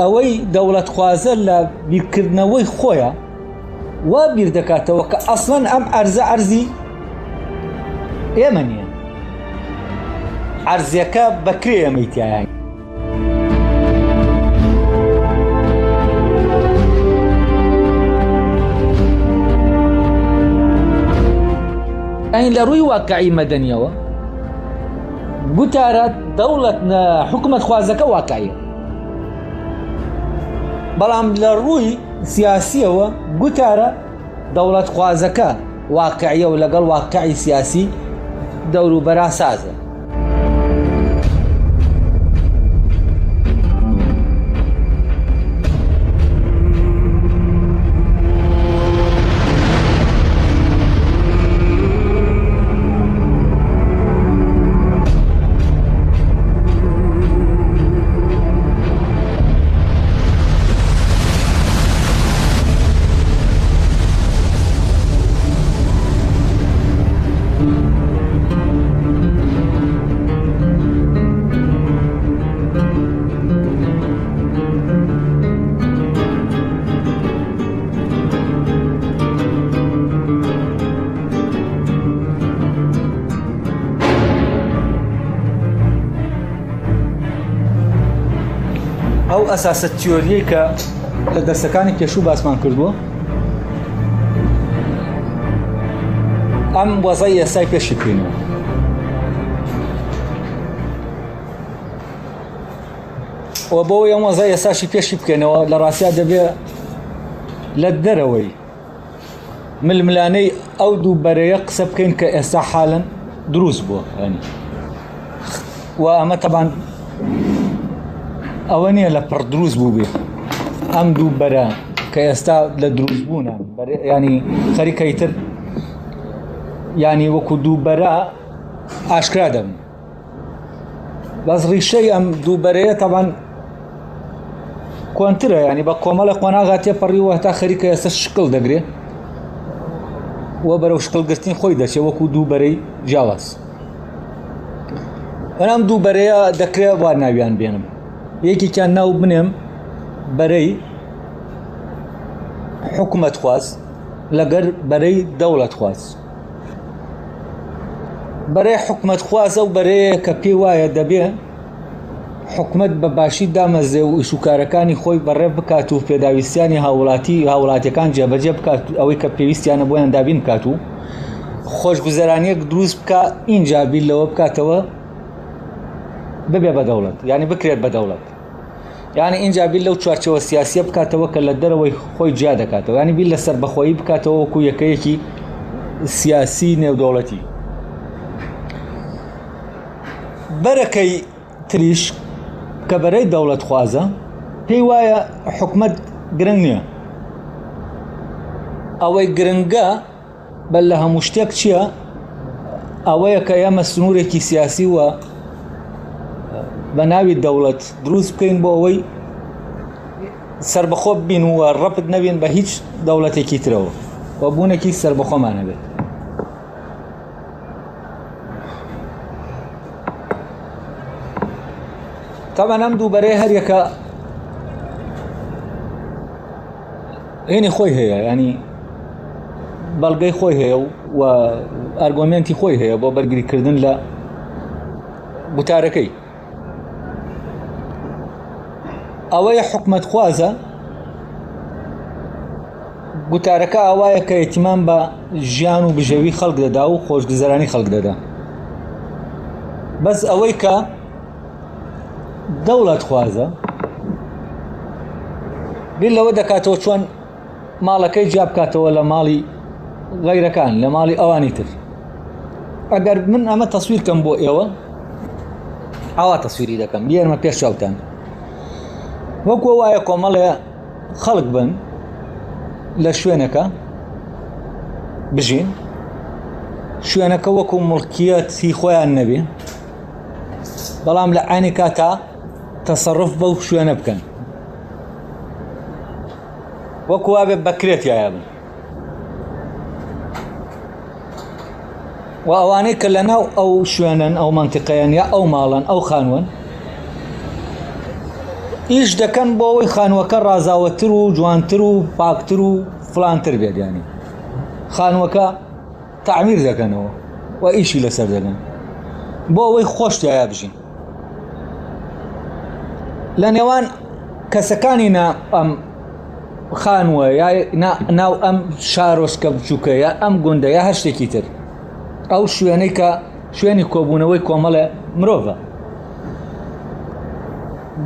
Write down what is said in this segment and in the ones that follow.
ئەوەی دەوڵەت خوازە لە بیرکردنەوەی خۆیە وا بیر دەکاتەوە کە ئەسڵەن ئەم ئەرزی ئێمە نییە، ئەرزیەکە بەکرێ ئێمەی تایە. ئەین لە ڕووی واقعی مەدەنیەوە گوتارە دەوڵەت حکومەت خوازەکە واقعیە، بەڵام لە ڕووی سیاسیەوە گوتارە دەوڵەت خوازەکە واقعیە و لەگەڵ واقعی سیاسی دەوروبەرا سازە. ئەو ئەساسە تیۆریەی کە لە دەرسەکانی پێشوو باسمان کردووە، ئەم وەزای ئێستای پێشی بکەینەوە. ئەوە بۆەوەی ئەم وەزای ئێستاشی پێشی بکەینەوە لە ڕاستیا دەبێت لە دەرەوەی ململانەی ئەو دوو بەرەیە قسە بکەین کە ئێستا حاڵن دروست بووە. ینی و ئەمە تەبان ئەوە نییە لە پڕ دروست بوو بێ، ئەم دوو بەرە کە ئێستا لە دروست بوونە ینی خەریکەی تر ینی وەکو دوو بەرە ئاشکرا دەبن، بەس ڕیشەی ئەم دوو بەرەیە تەبان کۆنترە، ینی بە کۆمەڵە قۆناغا تێپەڕیوە هەتا خەریکە ئێستا شکڵ دەگرێ وە بەرەو شکڵگرتنی خۆی دەچێت وەکو دوو بەرەی جیاواز. ئەم دوو بەرەیە دەکرێت وا ناویان بێنم. یەکێکیان ناو بنێم بەرەی حکومەت خواز لەگەر بەرەی دەوڵەت خواز. بەرەی حکومەت خوازە و بەرەیە کە پێی وایە دەبێ حکومەت بە باشی دامەزێ و ئیشوکارەکانی خۆی بەڕێ بکات و پێداویستیانی هاوڵاتیەکان جێبەجێ بکات، ئەوەی کە پێویستیانە بۆیان دابین بکات و خۆشگوزەرانیەک دروست بکە، ئینجا بیل لەوە بکاتەوە ببێ بە دەوڵەت، یعنی بکرێت بە دەوڵەت، یعنی ئینجا بیل لەو چوارچەوە سیاسیە بکاتەوە کە لە دەرەوەی خۆی جیا دەکاتەوە، ینی بیل لەسەر بەخۆیی بکاتەوە وەکو یەکەیەکی سیاسی نێودەوڵەتی. بەرەکەی تریش کە بەرەی دەوڵەت خوازە پێی وایە حکومەت گرنگ نییە، ئەوەی گرنگە بەل لە هەموو شتێک چییە؟ ئەوەیە کە ئێمە سنوورێکی سیاسی وە بە ناوی دەوڵەت دروست بکەین بۆ ئەوەی سربەخۆ بین و ڕەپت نەبین بە هیچ دەوڵەتێکی ترەوە و بوونێکی سربەخۆمانە بێت. تاوان ئەم دوو بەرەی هەر یەکە هێنی خۆی هەیە، ینی بەڵگەی خۆی هەیە و ئارگۆمێنتی خۆی هەیە بۆ بەرگریکردن لە گوتارەکەی. ئەوەیە حکومەت خوازە گوتارەکە ئەوایە کە ئێتیمان بە ژیان و بژێوی خەڵک دەدا و خۆشگوزەرانی خەڵک دەدا، بەس ئەوەی کە دەوڵەت خوازە بیر لەوە دەکاتەوە چۆن ماڵەکەی جیا بکاتەوە لە ماڵی غەیرەکان، لە ماڵی ئەوانی تر. ئەگەر من ئەمە تەسویر کەم بۆ ئێوە، ئاوا تەسویری دەکەم بیێنمە پێش چاوتان، وەکو وایە کۆمەڵێ خەڵک بن لە شوێنەکە بژین، شوێنەکە وەکو مڵکیەتی خۆیان نەبێ، بەڵام لە عینی کاتا تەسەڕف بەو شوێنە بکەن، وەکو وابێ بەکرێت یایە بن. و ئەوانەی کە لەناو ئەو شوێنن، ئەو مەنتیقەیەن یا ئەو ماڵن ئەو خانوون، ئیش دەکەن بۆ ئەوەی خانووەکە ڕازاوەتر و جوانتر و پاکتر و فلانتر بێت. ینی خانووەکە تعمیر دەکەنەوە و ئیشی لەسەر دەکەن بۆ ئەوەی خۆشتیایە بژین. لە نێوان کەسەکانی ئەم خانووە یا ناو ئەم شارۆچکە بچووکە یا ئەم گوندە یا هەر شتێکی تر، ئەو شوێنەی کە شوێنی کۆبوونەوەی کۆمەڵە مرۆڤە،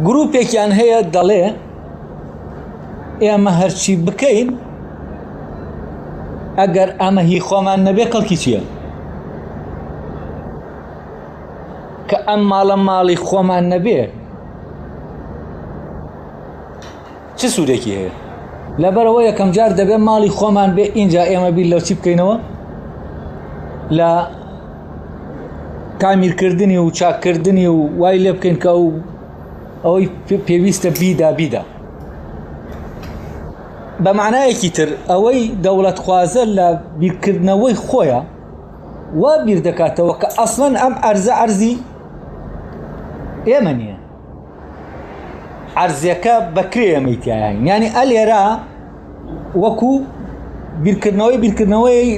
گروپێکیان هەیە دەڵێ ئێمە هەرچی بکەین ئەگەر ئەمە هی خۆمان نەبێ کەڵکی چییە؟ کە ئەم ماڵی خۆمان نەبێ چ سوودێکی هەیە؟ لەبەرەوە یەکەم جار دەبێت ماڵی خۆمان بێ، اینجا ئێمە بیر لەو چی بکەینەوە؟ لە تامیرکردنی و چاککردنی و وای لێ بکەین کە ئەوەی پێویستە بیدا. بە معنایەکی تر ئەوەی دەوڵەت خوازە لە بیرکردنەوەی خۆیە وا بیر دەکاتەوە کە ئەسڵەن ئەم ئەرزی ئێمە نییە، عەرزیەکە بەکرێ ئەمەیتیایە. یعنی ئەلێرا وەکو بیرکردنەوەی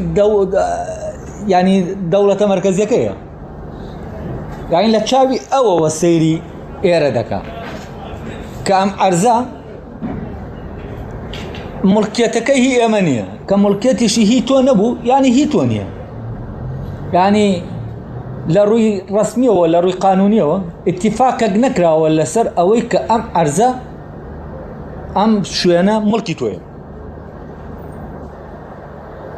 ینی دەوڵەتە مەرکەزیەکەیە، یعنی لە چاوی ئەوەوە سەیری ئێرە دەکا کە ئەم ئەرزە مڵکێتەکەی هی ئێمە نییە، کە مڵکێتیشی هی تۆ نەبوو یعنی هی تۆ نییە. یعنی لە ڕووی ڕسمیەوە لە ڕووی قانونیەوە ئیتیفاقێک نەکراوە لەسەر ئەوەی کە ئەم ئەرزە ئەم شوێنە مڵکی تۆیە.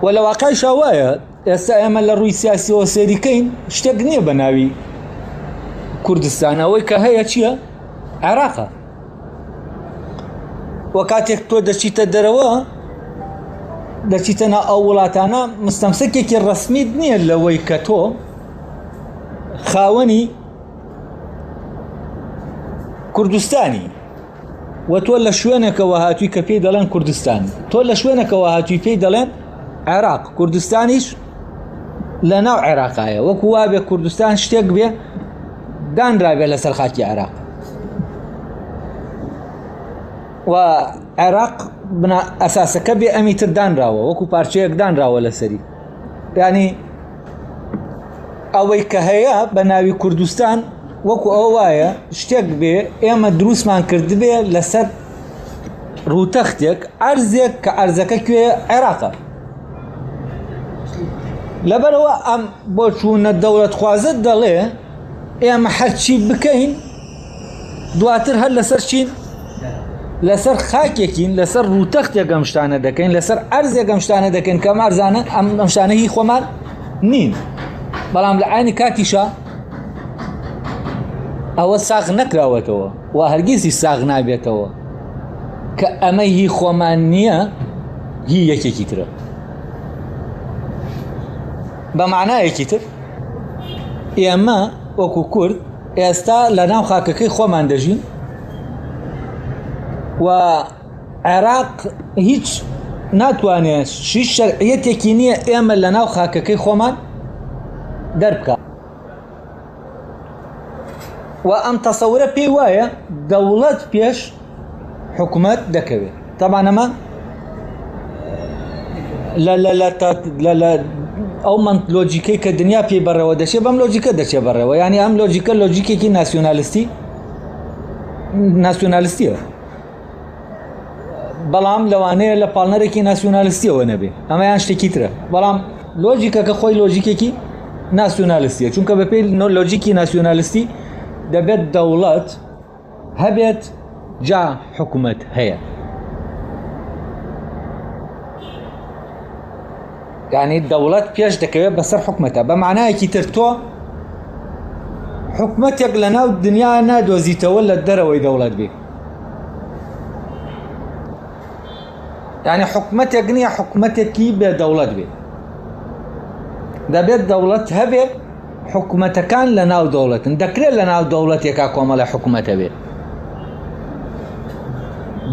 و لە واقعیشا وایە ئێستا ئێمە لە ڕووی سیاسیەوە سێریکەین شتێک نییە بە ناوی کوردستان، ئەوەی کە هەیە چییە؟ عێراقە. و کاتێک تۆ دەچیتە دەرەوە دەچیتە ناو ئەو وڵاتانە مستەمسەکێکی ڕسمیت نییە لەوەی کە تۆ خاوەنی کوردستانی و تۆ لە شوێنێکەوە هاتووی کە پێی دەڵێن کوردستان، تۆ لە شوێنێکەوە هاتووی پێی دەڵێن عێراق، کوردستانیش لە ناو عێراقایە، وەکو وابێ کوردستان شتێک بێ دانرابێ لەسەر خاکی عێراق. و عێراق ئەساسەکە بێ ئەمی تر دانراوە، وەکو پارچەیەک دانراوە لەسەری. ینی ئەوەی کە هەیە بە ناوی کوردستان وەکو ئەوە وایە شتێک بێ ئێمە دروستمان کردبێ لەسەر ڕووتەختێک ئەرزێک کە ئەرزەکە کوێ؟ عێراقە. لەبەرەوە ئەم بۆ چوونە دەوڵەت خوازت دەڵێ ئێمە هەرچی بکەین دواتر هەر لەسەر چین؟ لەسەر خاکێکین، لەسەر ڕووتەختێک ئەم شتانە دەکەین، لەسەر ئەرزێک ئەم شتانە دەکەین کە ئەرزانە ئەم شتانە هی خۆمان نین. بەڵام لە عینی کاتیشە ئەوە ساغ نەکراوەتەوە و هەرگیزی ساغ نابێتەوە کە ئەمە هی خۆمان نییە، هی یەکێکی ترە. بە معنایەکی تر ئێمە وەکو کورد ئێستا لە ناو خاکەکەی خۆمان دەژین و عێراق هیچ ناتوانێت هیچ شەرعیەتێکی نییە ئێمە لە ناو خاکەکەی خۆمان دەربکە. و ئەم تەسەورە پێی وایە دەوڵەت پێش حکومەت دەکەوێت. تەبان ئەمە لە ئەو لۆجیکەی کە دنیا پێی بەڕێوە دەچێت بەم لۆجیکە دەچێت بەڕێوە. ینی ئەم لۆجیکە لۆجیکێکی ناسیۆنالیستیە، بەڵام لەوانەیە لە پاڵنەرێکی ناسیۆنالیستیەوە نەبێ، ئەمەیان شتێکی ترە. بەڵام لۆجیکەکە خۆی لۆجیکێکی ناسیۆنالیستیە، چونکە بە پێی لۆجیکی ناسیۆنالیستی دەبێت دەوڵەت هەبێت جا حکومەت هەیە. یعنی دەوڵەت پێش دەکەوێت بەسەر حکومەتە. بە معنایەکی تر تۆ حکومەتێک لە ناو دنیا نادۆزیتەوە لە دەرەوەی دەوڵەت بێ. یعنی حکومەتێک نییە حکومەتێکی بێ دەوڵەت بێ، دەبێت دەوڵەت هەبێ، حکومەتەکان لە ناو دەوڵەتن. دەکرێت لە ناو دەوڵەتێکا کۆمەڵی حکومەت هەبێ،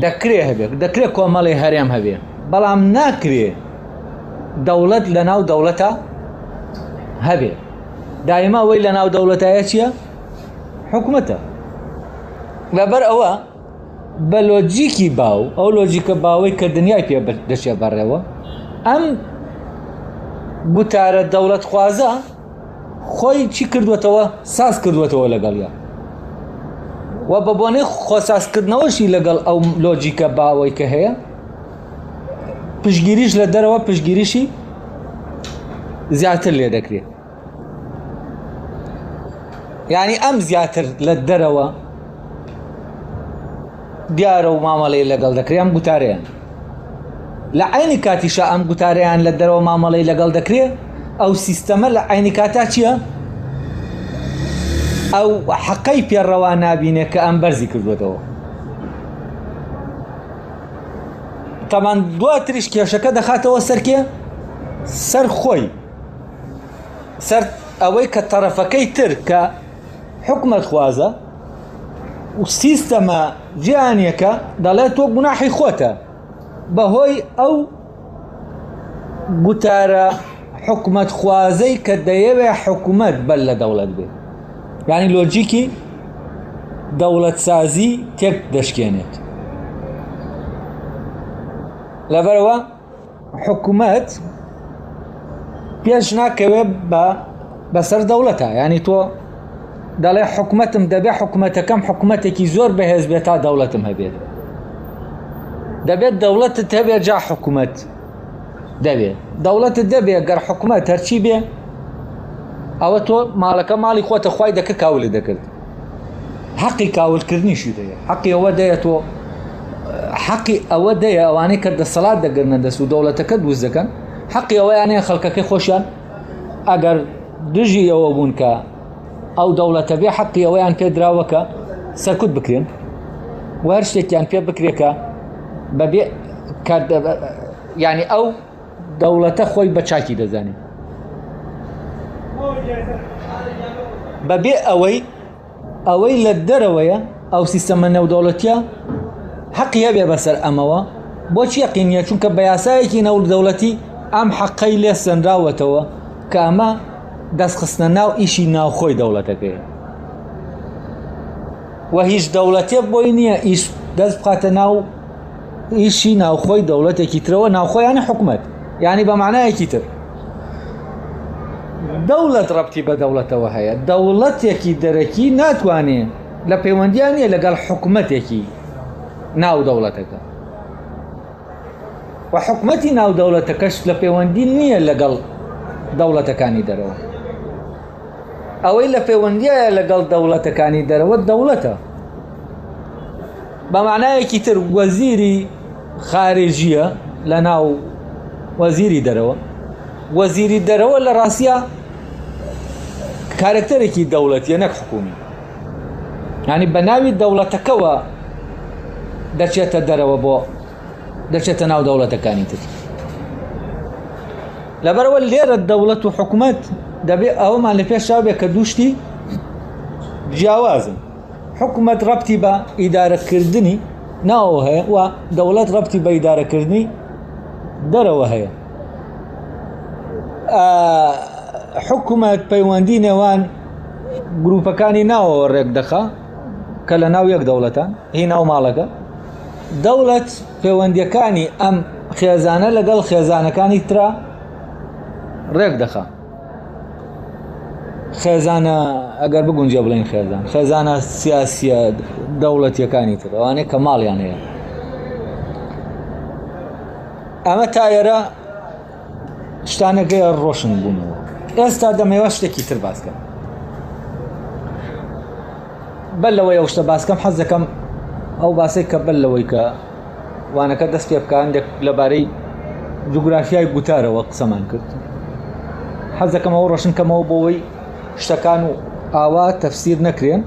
دەکرێت هەبێت، دەکرێت کۆمەڵی هەرێم هەبێ، بەڵام ناکرێت دەوڵەت لە ناو دەوڵەتە هەبێ. دایما وەی لە ناو دەوڵەتایە چییە؟ حکومەتە. لەبەر ئەوە بە لۆجیکی باو ئەو لۆجیکە باوەی کە دنیای پێ دەچێ بەڕێوە ئەم گوتارە دەوڵەت خوازە خۆی چی کردوێتەوە ساز کردوێتەوە لەگەڵیا و بە بۆنەی خۆسازکردنەوەشی لەگەڵ ئەو لۆجیکە باوەی کە هەیە پشگیریش لە دەرەوە پشگیریشی زیاتر لێ دەکرێت یعنی ئەم زیاتر لە دەرەوە دیارە و مامەڵەی لەگەڵ دەکرێت ئەم گوتارەیان لە عینی کاتیشە ئەم گوتارەیان لە دەرەوە مامەڵەی لەگەڵ دەکرێت ئەو سیستەمە لە عینی کاتا چییە؟ ئەو حەقەی پێڕەوا نابینێت کە ئەم بەرزی کردوێتەوە تەمان دواتریش کێشەکە دەخاتەوە سەرکێ سەر خۆی سەر ئەوەی کە تەرەفەکەی تر کە حکومەت خوازە و سیستەمە جیهانیەکە دەڵێت تۆ گوناحی خۆتە بەهۆی ئەو گوتارە حکومەت خوازەی کە دەیەوێ حکومەت بەر لە دەوڵەت بێت یعنی لۆجیکی دەوڵەت سازی تێک دەشکێنێت لەبەرەوە حکومەت پێش ناکەوێت بەسەر دەوڵەتە یعنی تۆ دەڵێ حکومەتم دەبێ حکومەتەکەم حکومەتێکی زۆر بەهێز بێت تا دەوڵەتم هەبێت دەبێت دەوڵەتت هەبێت جا حکومەت دەبێت دەوڵەتت دەبێت گەر حکومەت هەرچی بێ ئەوە تۆ ماڵەکە ماڵی خۆتە خوای دەکە کاولی دەکرد حەقی کاولکردنیشی دەیە حەقی ئەوە دەیە تۆ حەقی ئەوە دەیە ئەوانەی کە دەسەڵات دەگرنە دەست و دەوڵەتەکە دروست دەکەن حەقی ئەوەیانەیە خەڵکەکەی خۆشیان ئەگەر دژی ئەوە بوون کە ئەو دەوڵەتە بێ حەقی ئەوەیان پێدراوەکە سەرکوت بکرێن و هەر شتێکیان پێ بکرێکە بەبێ یعنی ئەو دەوڵەتە خۆی بە چاکی دەزانێت بەبێ ئەوەی لە دەرەوەیە ئەو سیستەمە نێودەوڵەتیە حەقی هەبێ بەسەر ئەمەوە بۆچی یەقینیە چونکە بە یاسایەکی نێودەوڵەتی ئەم حەقەی لێ سەنراوەتەوە کە ئەمە دەستخستنە ناو ئیشی ناوخۆی دەوڵەتەکەیە و هیچ دەوڵەتێ بۆی نییە ئیش دەست بخاتە ناو ئیشی ناوخۆی دەوڵەتێکی ترەوە ناوخۆیانە حکومەت یعنی بە معنایەکی تر دەوڵەت ڕەبتی بە دەوڵەتەوە هەیە دەوڵەتێکی دەرەکی ناتوانێت لە پەیوەندیان نیە لەگەڵ حکومەتێکی ناو دەوڵەتەکە و حکومەتی ناو دەوڵەتەکەش لە پەیوەندی نییە لەگەڵ دەوڵەتەکانی دەرەوە ئەوەی لە پەیوەندیە لەگەڵ دەوڵەتەکانی دەرەوە دەوڵەتە بە معنایەکی تر وەزیری خارجیە لە ناو وەزیری دەرەوە وەزیری دەرەوە لە ڕاستیە کارکتەرێکی دەوڵەتیە نەک حکومی یعنی بە ناوی دەوڵەتەکەوە دەچێتە دەرەوە بۆ دەچێتە ناو دەوڵەتەکانی تر لەبەرەوە لێرە دەوڵەت و حکومەت دەبێت ئەوەمان لە پێشاو بێت کە دووشتی جیاوازن حکومەت ڕەبتی بە ئیدارەکردنی ناوەوە هەیە و دەوڵەت ڕەبتی بە ئیدارەکردنی دەرەوە هەیە حکومەت پەیوەندی نێوان گروپەکانی ناوەوە ڕێک دەخا کە لە ناو یەک دەوڵەتان هی ناو ماڵەکە دەوڵەت پەیوەندیەکانی ئەم خێزانە لەگەڵ خێزانەکانی ترا ڕێک دەخا خێزانە ئەگەر بگونجێ بڵین خێزانە سیاسیە دەوڵەتیەکانی تر ئەوانەیە کە ماڵیان هەیە ئەمە تایەرە شتانەکەی ڕۆشن بوونەوە ئێستا دەمەوە شتێکی تر باسکەم بەل لەوەی ئەو شتە باسکەم حەز دەکەم ئەو باسێک کە بەل لەوەی کە وانەکە دەست پێ بکە هەندێک لەبارەی جوگرافیای گوتارەوە قسەمان کرد حەز دەکەم ئەوە ڕۆشن کەمەوە بۆەوەی شتەکان و ئاوا تەفسیر نەکرێن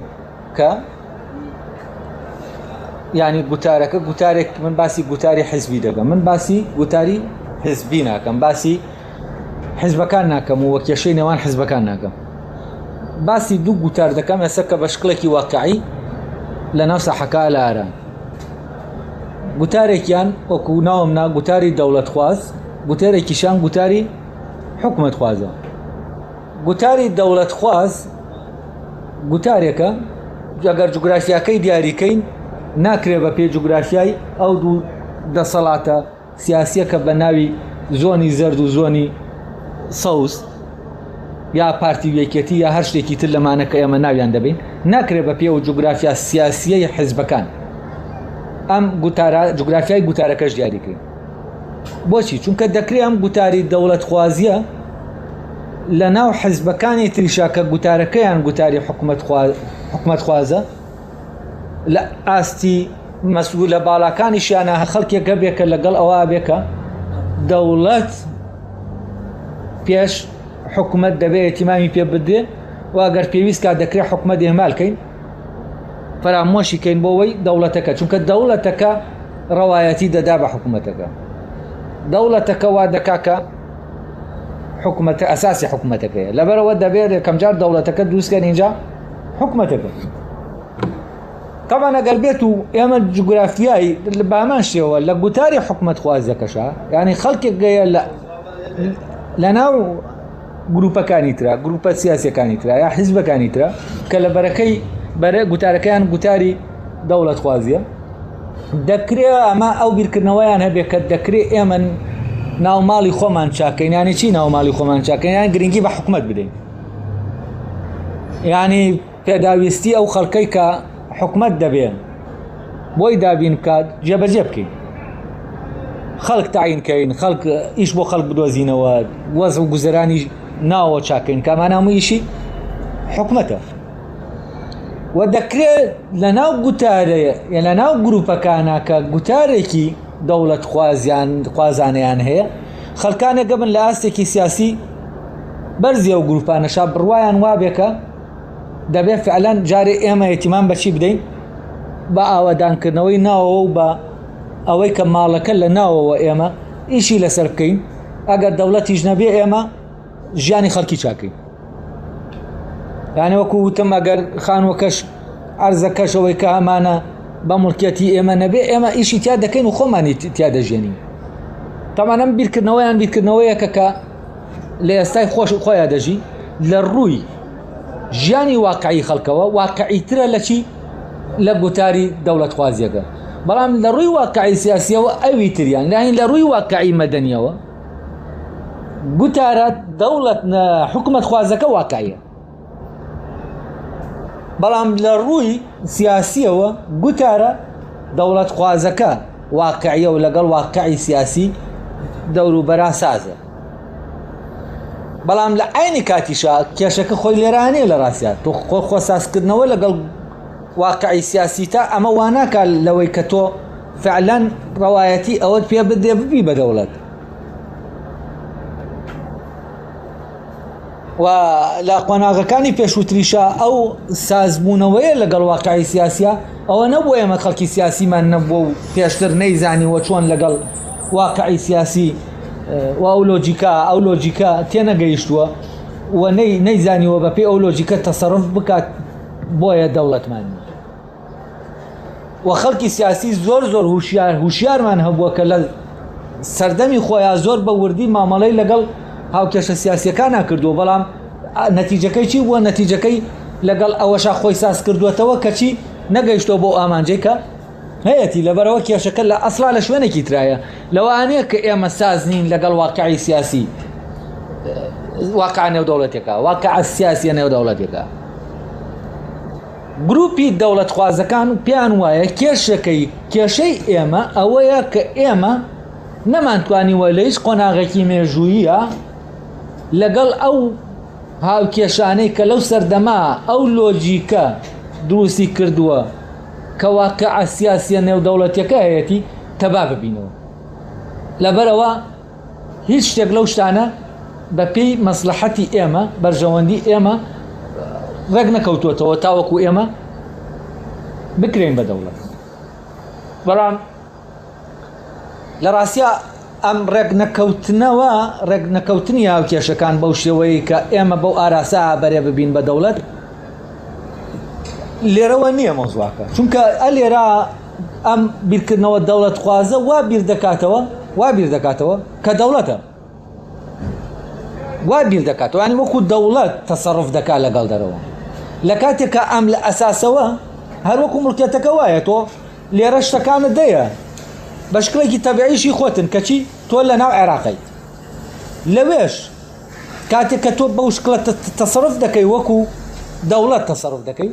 کە یعنی گوتارەکە گوتارێک من باسی گوتاری حیزبی دەکەم من باسی گوتاری حیزبی ناکەم باسی حیزبەکان ناکەم و وەکێشەی نێوان حیزبەکان ناکەم باسی دوو گوتار دەکەم ئێستا کە بە شکڵێکی واقعی لە ناو ساحەکە لە ئاران گوتارێکیان وەکو ناومنا گوتاری دەوڵەت خواز گوتارێکیشان گوتاری حکومەت خوازە گوتاری دەوڵەت خواز گوتارێکە ئەگەر جوگرافیاکەی دیاریکەین ناکرێ بە پێی جوگرافیای ئەو دوو دەسەڵاتە سیاسیە کە بە ناوی زۆنی زەرد و زۆنی سەوز یا پارتی وێکێتی یا هەر شتێکی تر لەمانە کە ئێمە ناویان دەبین ناکرێ بە پێ و جوگرافیا سیاسیەی حیزبەکان ئەم جوگرافیای گوتارەکەش دیاریکرێن. بۆچی؟ چونکە دەکرێت ئەم گوتاری دەوڵەت خوازیە لە ناو حیزبەکانی تریشا کە گوتارەکەیان گوتاری حکومەت خوازە لە ئاستی مەسئول لە باڵاکانیشیانە خەڵکێک بێکە لەگەڵ ئەوە بێکە دەوڵەت پێش حکومەت دەبێت ئێتیمامی پێ بدێ و ئەگەر پێویستکە دەکرێت حکومەت ئێمالکەین فەرامۆشیکەین بۆەوەی دەوڵەتەکە، چونکە دەوڵەتەکە ڕەوایەتی دەدا بە حکومەتەکە. دەوڵەتەکە وا دەکا کە حکومەتە ئەساسی حکومەتەکەیە، لەبەرەوە دەبێت یەکەم جار دەوڵەتەکە دروستکەن اینجا حکومەتەکە. طبعا ئەگەر بێت و ئێمە جوگرافیای بامان شێوە لە گوتاری حکومەت خوازیەکەشە، یعنی خەڵکێک گەیە لە ناو گروپەکانی ترە، گروپە سیاسیەکانی ترە یا حیزبەکانی ترە کە لە بەرەکەی بەرە گوتارەکەیان گوتاری دەوڵەت خوازیە، دەکرێت ئەمە ئەو بیرکردنەوەیان هەبێت کە دەکرێت ئێمە ناوماڵی خۆمان چاکەین. یانی چی ناوماڵی خۆمان چاکەین؟ یان گرنگی بە حکومەت بدەین، یعنی پێداویستی ئەو خەڵکەی کە حکومەت دەبێن بۆی دابین بکات جێبەجێ بکەین، خەڵک تعینکەین، خەڵک ئیش بۆ خەڵک بدۆزینەوە، وەزع و گوزەرانی ناوە چاکەین، کامان هەموو ئیشی حکومەتە. و دەکرێت لە ناو گوتارەیە یا لە ناو گروپەکانە کە گوتارێکی دەوڵەت خوازانیان هەیە خەڵکانێک گەبن لە ئاستێکی سیاسی بەرزیە و گروپانەشا بڕوایان وابێکە دەبێت فعلەن جارێ ئێمە ئێتیمان بەچی بدەین بە ئاوەدانکردنەوەی ناوەوە و بە ئەوەی کە ماڵەکە لە ناوەوە ئێمە ئیشی لەسەر بکەین، ئەگەر دەوڵەتیش نەبێ ئێمە ژیانی خەڵکی چاکەین. یعنی وەکو وتم ئەگەر خانووەکەش عەرزەکەشەوەی کە ئەمانە بە موڵکیەتی ئێمە نەبێ ئێمە ئیشی تیا دەکەین و خۆمانی تیا دەژێنین. تەمانە ئەم بیرکردنەوەیان بیرکردنەوەیەکە کە لە ئێستای خۆیان دەژی لە ڕووی ژیانی واقعی خەڵکەوە واقعیترە لە چی؟ لە گوتاری دەوڵەت خوازیەکە. بەڵام لە ڕووی واقعی سیاسیەوە ئەوی تریان لاین لە ڕووی واقعی مەدەنیەوە گوتارە دەوڵەت حکومەت خوازەکە واقعیە، بەڵام لە ڕووی سیاسیەوە گوتارە دەوڵەت خوازەکە واقعیە و لەگەڵ واقعی سیاسی دەوروبەرا سازە. بەڵام لە عینی کاتیشا کێشەکە خۆی لێرانەیە لە ڕاستیات تۆ خۆسازکردنەوە لەگەڵ واقعی سیاسی تا ئەمە واناکە لەوەی کە تۆ فعلەن ڕەوایەتی ئەوەت پێ بدێ ببی بە دەوڵەت. و لە قۆناغەکانی پێشووتریشە ئەو سازبوونەوەیە لەگەڵ واقعی سیاسیە ئەوە نەبوو ئێمە خەڵکی سیاسیمان نەبووە و پێشتر نەیزانیوە چۆن لەگەڵ واقعی سیاسی و ئەو لۆجیکە تێنەگەیشتووە و نەیزانیوە بە پێی ئەو لۆجیکە تەسەڕف بکات بۆیە دەوڵەتمانی. و خەڵکی سیاسی زۆر هوشیارمان هەبووە کە لە سەردەمی خۆیان زۆر بە وردی مامەڵەی لەگەڵ هاوکێشە سیاسیەکان ناکردووە، بەڵام نەتیجەکەی چی بووە؟ نەتیجەکەی لەگەڵ ئەوەشا خۆی ساز کردوێتەوە کە چی نەگەیشتەوە بۆ ئامانجەی کە هەیەی، لەبەرەوە کێشەکە لە ئەسڵا لە شوێنێکی ترایە لەوانەیە کە ئێمە ساز نین لەگەڵ واقعی سیاسی واقع نێودەوڵەتێکە، واقع سیاسیە نێودەوڵەتێکە. گروپی دەوڵەت خوازەکان پێیان وایە کێشەی ئێمە ئەوەیە کە ئێمە نەمانتوانیوە لە هیچ قۆناغێکی مێژوویە لەگەڵ ئەو هاوکێشانەی کە لەو سەردەما ئەو لۆجیکە دروستی کردووە کە واقع سیاسیە نێودەوڵەتیەکە هەیەی تەبا ببینەوە. لەبەرەوە هیچ شتێک لەو شتانە بە پێی مەسلحەتی ئێمە بەرژەوەندی ئێمە ڕێک نەکەوتوێتەوە تاوەکو ئێمە بکرێن بە دەوڵەت. بەڵام لە ڕاستیە ئەم ڕێک نەکەوتنی هاوکێشەکان بەو شێوەیە کە ئێمە بەو ئاراسا بەرێ ببین بە دەوڵەت لێرەوە نییە مۆزواکە، چونکە لێرە ئەم بیرکردنەوە دەوڵەت خوازە وا بیر دەکاتەوە کە دەوڵەتە وا بیر دەکاتەوە، ینی وەکو دەوڵەت تەسەڕف دەکات لەگەڵ دەرەوە. لە کاتێککە ئەم لە ئەساسەوە هەر وەکو مڵکێتەکە وایە تۆ لێرە شتەکانت دەیە بە شکلێکی تەبیعیشی خۆتن کەچی تۆ لە ناو عێراقیت لەوێش کاتێک کە تۆ بەو شکلە تەسەڕف دەکەی وەکو دەوڵەت تەسەڕف دەکەی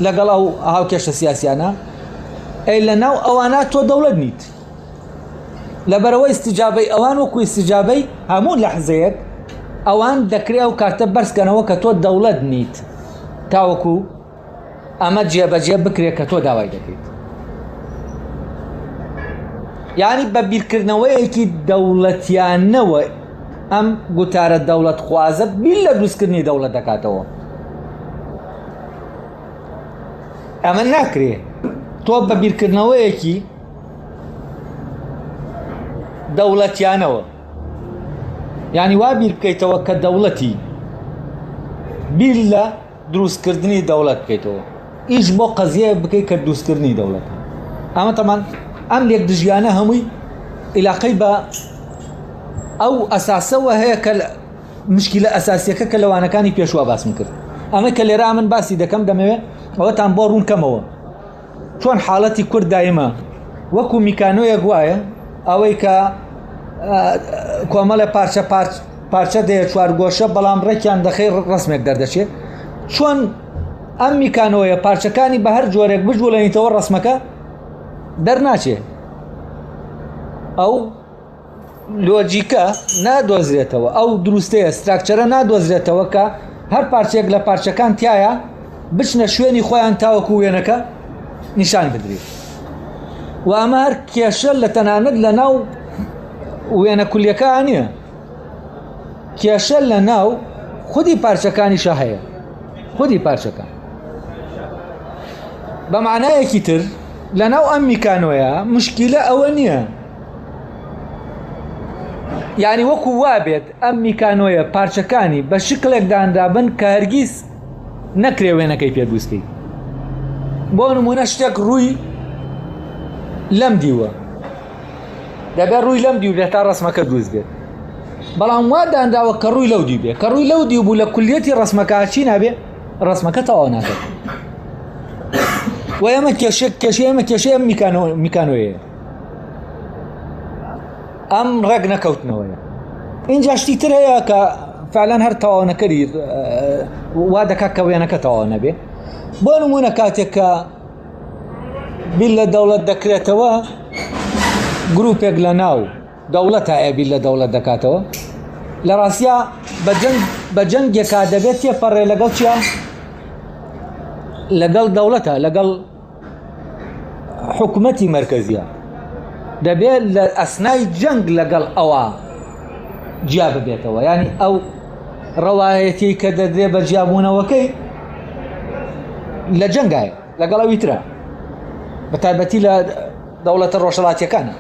لەگەڵ ئەو هاوکێشە سیاسیانە ئەی لە ناو ئەوانە تۆ دەوڵەت نیت لەبەرەوەی استیجابەی ئەوان وەکو استیجابەی هەموو لەحزەیەک ئەوان دەکرێ و کاتە بەرزکەنەوە کە تۆ دەوڵەت نیت تاوەکو ئەمە جێبەجێ بکرێت کە تۆ داوای دەکەیت یعنی بە بیرکردنەوەیەکی دەوڵەتیانەوە ئەم گوتارە دەوڵەت خوازت بیل لە دروستکردنی دەوڵەت دەکاتەوە ئەمە ناکرێ تۆ بە بیرکردنەوەیەکی دەوڵەتیانەوە یعنی وا بیر بکەیتەوە کە دەوڵەتی بیر لە دروستکردنی دەوڵەت بکەیتەوە ئیش بۆ قەزیە بکەیت کە دروستکردنی دەوڵەت ئەمە تەمان ئەم لێک دژیانە هەمووی علاقەی بە ئەو ئەساسەوە هەیە کە مشکلە ئەساسیەکە کە لەوانەکانی پێشوا باسم کرد ئەمە کە لێرە من باسی دەکەم دەمەوێت ئەوەتان بۆ ڕوونکەمەوە چۆن حاڵەتی کورد دایمە وەکو میکانۆیەک وایە ئەوەی کە کۆمەڵە پارچە دەیە چوارگۆشە بەڵام ڕێکیان دەخەی ڕسمێک دەردەچێت چۆن ئەم میکانۆیە پارچەکانی بە هەر جۆرێک بجوڵێنیتەوە ڕسمەکە دەرناچێت ئەو لۆجیکە نادۆزرێتەوە ئەو دروستەیە ستراکچەرە نادۆزرێتەوە کە هەر پارچێک لە پارچەکان تایە بچنە شوێنی خۆیان تاوەکو وێنەکە نیشان بدرێت و ئەمە هەر کێشە لە تەنانەت لە ناو وێنە کولیەکان نییە کێشە لە ناو خودی پارچەکانیشە هەیە خودی پارچەکان بە معنایەکی تر لە ناو ئەم میکانۆیە مشکلە ئەوە نییە یعنی وەکو وابێت ئەم میکانۆیە پارچەکانی بە شکلێک دانرابن کە هەرگیز نەکرێ وێنەکەی پێدروستکەی بۆ نمونە شتێک ڕووی لەم دیوە دەبێت ڕووی لەم دیو بێت تا ڕسمەکە دروست بێت بەڵام وا دانراوە کە ڕووی لەو دیو بێت کە ڕووی لەو دیو بوو لە کولیەتی ڕسمەکە چی نابێت ڕسمەکە تەواو ناکات و ئێمە کێشەیە میکانۆیە ئەم ڕێک نەکەوتنەوەیە اینجا شتی تر هەیە کە فعلەن هەر تەواو نەکەری وا دەکات کە وێنەکە تەواو نەبێ بۆ نمونە کاتێک کە بیل لە دەوڵەت دەکرێتەوە گروپێک لە ناو دەوڵەت هەیە بیل لە دەوڵەت دەکاتەوە لە ڕاستیا بە جەنگێکا دەبێت تێپەڕێ لەگەڵ چیا لەگەڵ دەوڵەتە لەگەڵ حکومەتی مەرکەزیە دەبێت لە ئەسنای جەنگ لەگەڵ ئەوە جیا ببێتەوە ینی ئەو ڕەوایەتی کە دەدرێ بە جیابوونەوەکەی لە جەنگایە لەگەڵ ئەوی ترە بە تایبەتی لە دەوڵەتە ڕۆژهەڵاتیەکانە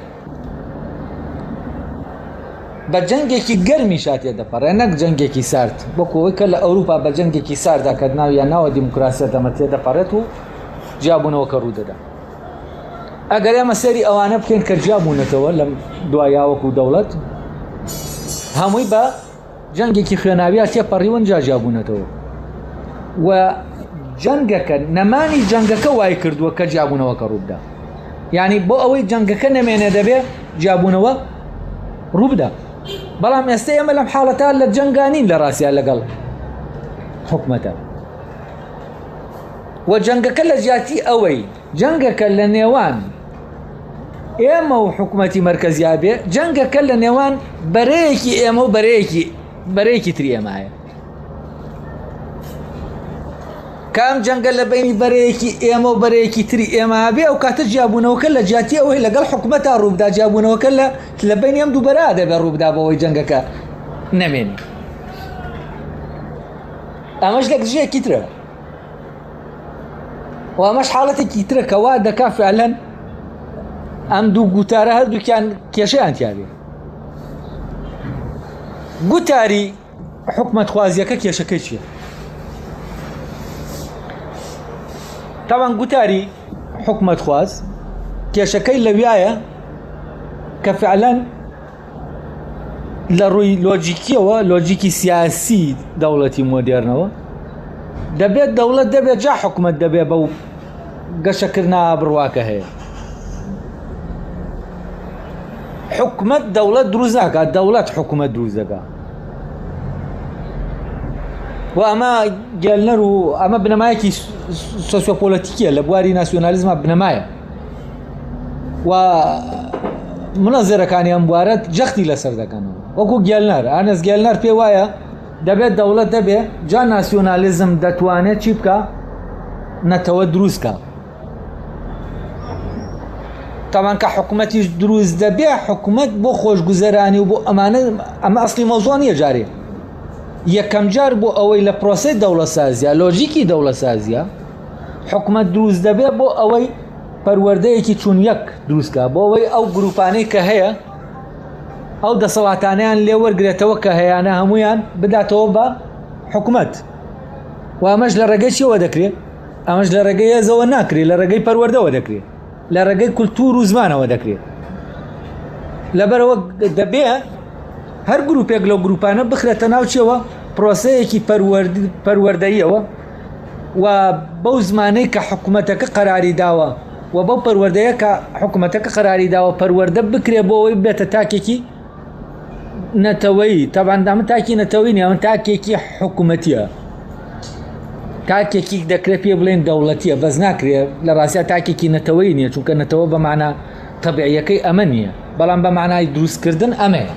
بە جەنگێکی گەرمی شاتێ دەپەڕێ نەک جەنگێکی سارد بۆکەوەی کە لە ئەوروپا بە جەنگێکی ساردا کە ناویان ناوە دیموکراسیە دەمە تێ دەپەڕێت و جیابوونەوەکە ڕوودەدا ئەگەر ئێمە سەری ئەوانە بکەین کە جیابوونەتەوە لەم دوایاوەکو دەوڵەت هەمووی بە جەنگێکی خوێناویە تێپەڕیون جیابوونەتەوە و جەنگەکە نەمانی جەنگەکە وای کردووە کە جیابوونەوەکە ڕووبدا یعنی بۆ ئەوەی جەنگەکە نەمێنێ دەبێ جیابوونەوە ڕووبدا بەڵام ئێستا ئێمە لەم حاڵەتە لە جەنگانین لە ڕاستیا لەگەڵ حکومەتە و جەنگەکە لە جیاتی ئەوەی جەنگەکە لە نێوان ئێمە و حکومەتی مەرکەزیا بێ جەنگەکە لە نێوان بەرەیەکی ئێمە و بەرەیەکی تری ئێمایە کام جەنگە لە بینی بەرەیەکی ئێمە و بەرەیەکی تری ئێمە بێ ئەو کاتە جیابوونەوەکە لە جیاتی ئەوەی لەگەڵ حکومەتا ڕووبدا جیابوونەوەکە لە بینی ئەم دووبەرە دەبێ ڕووبدا بەوەی جەنگەکە نەمێنی ئەمەش لە گژەیەکی ترە و ئەمەش حاڵەتێکی ترە کە وا دەکا فعلەن ئەم دوو گوتارە هەردووکیان کێشەیان تیاابێ گوتاری حکومەتخوازیەکە کێشەکەی چییە؟ تاوان گوتاری حکومەتخواز کێشەکەی لەویایە کە فعلەن لە ڕووی لۆجیکیەوە لۆجیکی سیاسی دەوڵەتی مۆدێرنەوە دەبێت دەوڵەت دەبێت جا حکومەت دەبێت بەو گەشەکردنا بڕواکە هەیە حکومت دەوڵەت دروست ناکات، دەوڵەت حکومەت دروست دەکات. و ئەمە گەلنەر و ئەمە بنەمایەکی سۆسیۆپۆلۆتیکیە لە بواری ناسیۆنالیزمە بنەمایە و منەزێرەکانی ئەم بوارەت جەختی لەسەر دەکەنەوە وەکو گێلنەر. ئانەس گێلنەر پێ وایە دەبێت دەوڵەت دەبێ جا ناسیۆنالیزم دەتوانێت چی بکە؟ نەتەوە دروستکە. تاوان کە حکومەتیش دروست دەبێ حکومەت بۆ خۆشگوزەرانی و بۆ ئەمانە ئەمە ئەسڵی مەوزوع نییە جارێ. یەکەم جار بۆ ئەوەی لە پرۆسەی دەوڵەتسازیە لۆژیکی دەوڵەتسازیە حکومەت دروست دەبێ بۆ ئەوەی پەروەردەیەکی چوون یەک دروستکە، بۆ ئەوەی ئەو گروپانەی کە هەیە ئەو دەسەڵاتانیان لێ وەرگرێتەوە کە هەیەانە هەمویان بداتەوە بە حکومەت. و ئەمەش لە ڕێگەی چیەوە دەکرێت؟ ئەمەش لە ڕێگەی هێزەوە ناکرێت، لە ڕێگەی پەروەردەوە دەکرێت، لە ڕێگەی کولتور و زمانەوە دەکرێت. لەبەرەوە دەبێ هەر گروپێک لەو گروپانە بخرێتە ناو چیەوە؟ پرۆسەیەکی پەروەردەییەوە و بەو زمانەی کە حکومەتەکە قەراری داوە و بەو پەروەردەیە کە حکومەتەکە قەراری داوە پەروەردە بکرێ بۆ ئەوەی بێتە تاکێکی نەتەوەیی. تەبان دامە تاکی نەتەوەی نیە، ئەمە تاکێکی حکومەتیە، تاکێکی دەکرێت پێ بڵێن دەوڵەتیە، بەس ناکرێت لە ڕاستیە تاکێکی نەتەوەی نییە، چونکە نەتەوە بە معنە تەبیعیەکەی ئەمە نییە، بەڵام بە معنای دروستکردن ئەمەیە.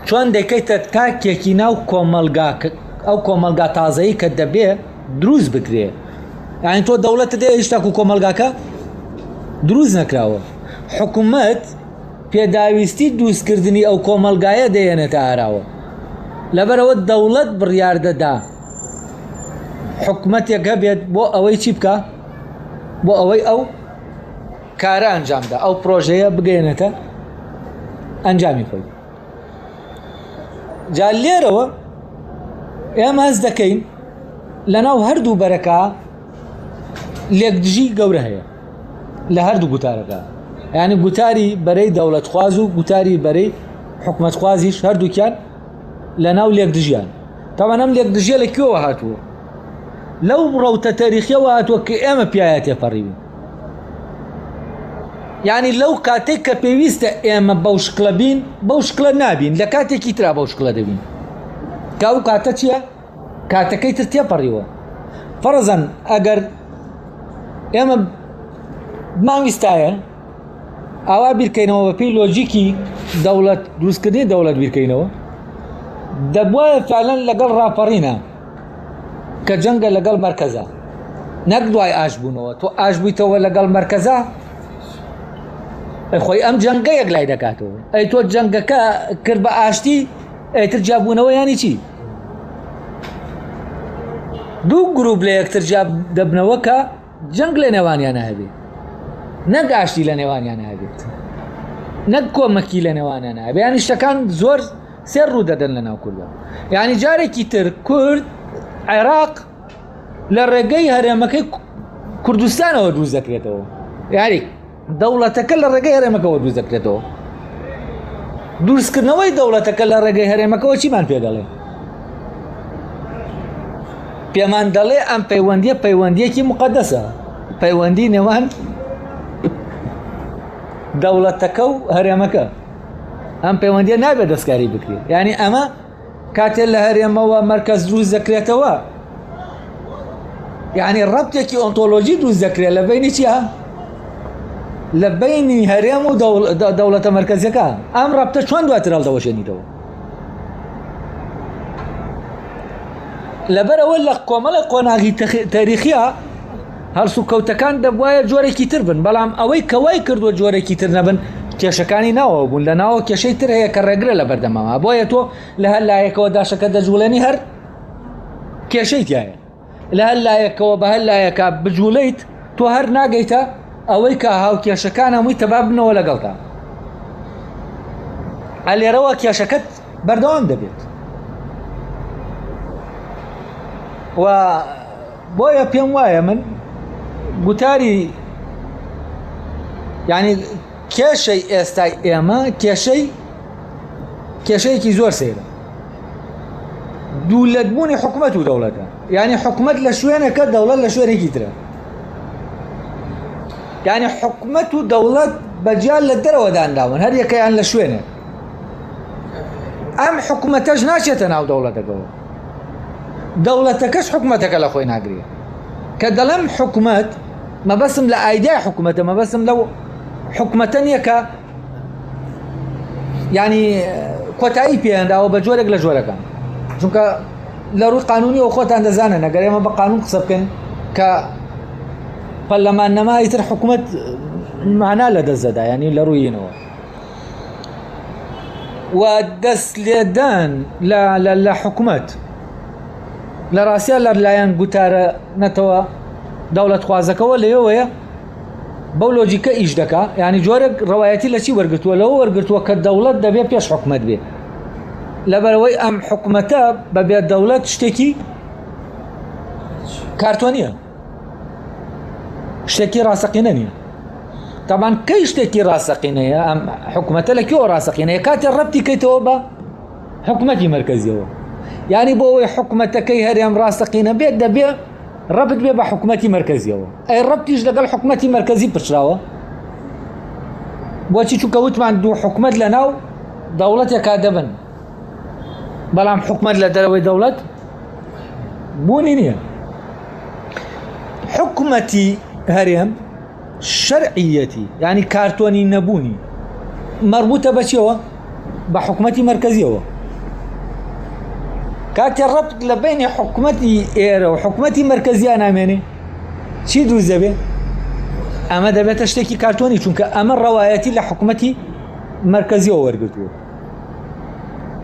چۆن دەکەیتە تاکێکی ناو کۆمەلگاکە، ئەو کۆمەلگا تازایی کە دەبێ دروست بکرێ. یعنی تۆ دەوڵەتت دێ هیچ تاکو کۆمەلگاکە دروست نەکراوە، حکومەت پێداویستی دروستکردنی ئەو کۆمەلگایە دەیەنێتە ئاراوە. لەبەرەوە دەوڵەت بڕیار دەدا حکومەتێک هەبێت بۆ ئەوەی چی بکە؟ بۆ ئەوەی ئەو کارە ئەنجامدا، ئەو پرۆژەیە بگەێنێتە ئەنجامی خۆی. جا لێرەوە ئێمە هەست دەکەین لەناو هەردوو بەرەکە لێکدژی گەورە هەیە لە هەردوو گوتارەکە، یعنی گوتاری بەرەی دەوڵەت خواز و گوتاری بەرەی حکومەت خوازیش هەردووکیان لەناو لێکدژیان. تاوان ئەم لێکدژیە لە کوێوە هاتووە؟ لەو ڕەوتە تاریخیەوە هاتووە کە ئێمە پیایە تێپەڕیوین. یعنی لەو کاتێک کە پێویستە ئێمە بەو شکڵە بین بەو شکڵە نابین، لە کاتێکی ترا بەو شکڵە دەبین کە ئەو کاتە چییە؟ کاتەکەی تر تێپەڕیوە. فەرەزەن ئەگەر ئێمە ماویستایە ئاوا بیرکەینەوە بە پێی لۆجیکی دەوڵەت دروستکردنی دەوڵەت بیرکەینەوە، دەبوایە فعلەن لەگەڵ ڕاپەڕینە کە جەنگە لەگەڵ مەرکەزە، نەک دوای ئاش بوونەوە. تۆ ئاش بوویتەوە لەگەڵ مەرکەزە خۆی ئەم جەنگە یەک لای دەکاتەوە. ئەی تۆ جەنگەکە کرد بە ئاشتی ئەیتر جابوونەوە یانی چی؟ دوو گروپ لە یەکتر جاب دەبنەوە کە جەنگ لە نێوانیانە هەبێت، نەک ئاشتی لە نێوانیانە هەبێت، نەک کۆمەکی لە نێوانیانە هەبێت. یانی شتەکان زۆر سێر ڕوو دەدەن لە ناو کوردە. یعنی جارێکی تر کورد عێراق لە ڕێگەی هەرێمەکەی کوردستانەوە دروست دەکرێتەوە، یاری دەوڵەتەکە لە ڕێگەی هەرێمەکەەوە دروست دەکرێتەوە. دروستکردنەوەی دەوڵەتەکە لە ڕێگەی هەرێمەکەەوە چیمان پێ دەڵێ؟ پێمان دەڵێ ئەم پەیوەندیە پەیوەندیەکی مقەدەسە، پەیوەندی نێوان دەوڵەتەکە و هەرێمەکە. ئەم پەیوەندیە نابێت دەستکاری بکرێت. یعنی ئەمە کاتێک لە هەرێمەوە مەرکەز دروست دەکرێتەوە، یعنی ڕەبتێکی ئۆنتۆلۆژی دروست دەکرێت لە بینی چیە؟ لە بینی هەرێم و دەوڵەتە مەرکەزیەکە. ئەم ڕەبتە چۆن دواتر هەڵدەوەشێنیتەوە؟ لەبەرەوە لە کۆمەڵە قۆناغی تاریخیە هەڵسو کەوتەکان دەبوایە جۆرێکی تر بن، بەڵام ئەوەی کەوای کردووە جۆرێکی تر نەبن کێشەکانی ناوە بوون، لە ناوە کێشەی تر هەیە کە ڕێگرە لە بەردەمەوە. بۆیە تۆ لە هەر لایەکەوە داشەکە دەجوڵێنی هەر کێشەی تایە، لە هەر لایەکەوە بە هەر لایەکە بجوڵیت تۆ هەر ناگەیتە ئەوەی کە هاو کێشەکان هەمووی تەبا بنەوە لەگەڵتا. ئەلێرەوە کێشەکەت بەردەوام دەبێت. و بۆیە پێم وایە من گوتاری یعنی کێشەی ئێستای ئێمە کێشەیەکی زۆر سەیرە، دوولەتبوونی حکومەت و دەوڵەتە. یعنی حکومەت لە شوێنەکە دەوڵەت لە شوێنێکی ترە. یعنی حکومەت و دەوڵەت بەجیال لە دەرەوەدانراون هەر یەکەیان لە شوێنێ ئەم حکومەتەش ناچێتە ناو دەوڵەتەکەەوە دەوڵەتەکەش حکومەتەکە لە خۆی ناگرێ کە دەڵێم حکومەت مەبەسم لە ئایدای حکومەتە مەبەسم لەو حکومەتە نییە کە ینی کۆتایی پێیانداوە بە جۆرێک لە جۆرەکان چونکە لە ڕووی قانونی ئەو خۆتان دەزانن ئەگەر ئێمە بە قانون قسە بکەن کە پەرلەمان نەما ئیتر حکومەت معنا لە دەستدەدا ینی لە ڕوویینەوە و دەست لێدان لە حکومەت لە ڕاستیە لە لایەن گوتارە نەتەوە دەوڵەت خوازەکەەوە لەوەیە بەو لۆجیکە ئیش دەکا ینی جۆرێک ڕەوایەتی لە چی وەرگتووە لەوە وەرگتووە کە دەوڵەت دەبێ پێش حکومەت بێ لەبەرەوەی ئەم حکومەتە بەبێت دەوڵەت شتێکی کارتۆنیە شتێکی ڕاستەقینە نییە تاوان کەی شتێکی ڕاستەقینەیە ئەم حکومەتە لە کێوە ڕاستەقینەیە کاتێ ڕەبتی کەیتەوە بە حکومەتی مەرکەزیەوە ینی بۆ ئەوەی حکومەتەکەی هەرێم ڕاستەقینە بێت دەبێ ڕەبت بێ بە حکومەتی مەرکەزیەوە ئەی ڕەبتیش لەگەڵ حکومەتی مەرکەزی پرچراوە بۆچی چونکە وتمان دوو حکومەت لە ناو دەوڵەتێکا دەبن بەڵام حکومەت لە دەرەوەی دەوڵەت بوونی نییە حکومەتی هەرێم شەرعیەتی ینی کارتۆنی نەبوونی مەربوطە بەچێوە بە حکومەتی مەرکەزیەوە کاتێ ڕەبت لە بینی حکومەتی ئێرە و حکومەتی مەرکەزیان نامێنێ چی دروست دەبێ ئەمە دەبێتە شتێکی کارتۆنی چونکە ئەمە ڕەوایەتی لە حکومەتی مەرکەزیەوە وەرگرتووە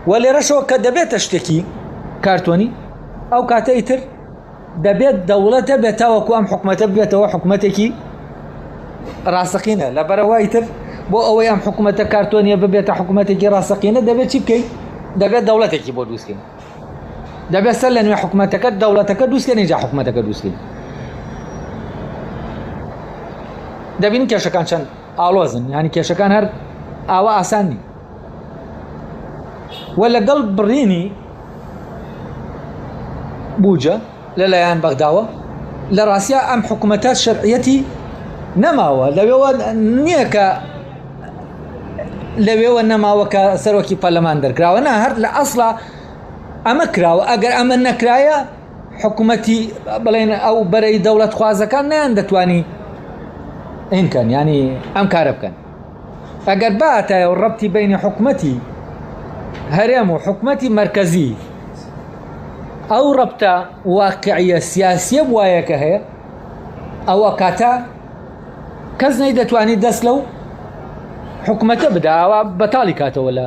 و لێرەشەوە کە دەبێتە شتێکی کارتۆنی ئەو کاتە ئیتر دەبێت دەوڵەتە بێتاوەکو ئەم حکومەتە بێتەوە حکومەتێکی ڕاستەقینە لەبەرەوە ئیتر بۆ ئەوەی ئەم حکومەتە کارتۆنیە ببێتە حکومەتێکی ڕاستەقینە دەبێت چی بکەیت دەبێت دەوڵەتێکی بۆ دروستکەین دەبێت سەر لە نوێ حکومەتەکە دەوڵەتەکە دروستکەین اینجا حکومەتەکە دروستکەین دەبین کێشەکان چەند ئاڵۆزن ینی کێشەکان هەر ئاوا ئاسان نی و لەگەڵ بڕینی بوجە لەلایەن بەغداوە لە ڕاستیە ئەم حکومەتە شەرعیەتی نەماوە لەوێوە نییە کە لەوێوە نەماوە کە سەرۆکی پەرلەمان دەرکراوە نا هەر لە ئەسڵا ئەمە کراوە ئەگەر ئەمە نەکرایە حکومەتی بڵێن ئەو بەرەی دەوڵەت خوازەکان نیان دەتوانی ئینکەن ینی ئەم کارە بکەن ئەگەر باتایە و ڕەبتی بینی حکومەتی هەرێم و حکومەتی مەرکەزی ئەو ڕەبتە واقعیە سیاسیە وایەکە هەیە ئەوە کاتە کەس نەیدەتوانی دەست لەو حکومەتە بداوە بەتاڵی کاتەوە لە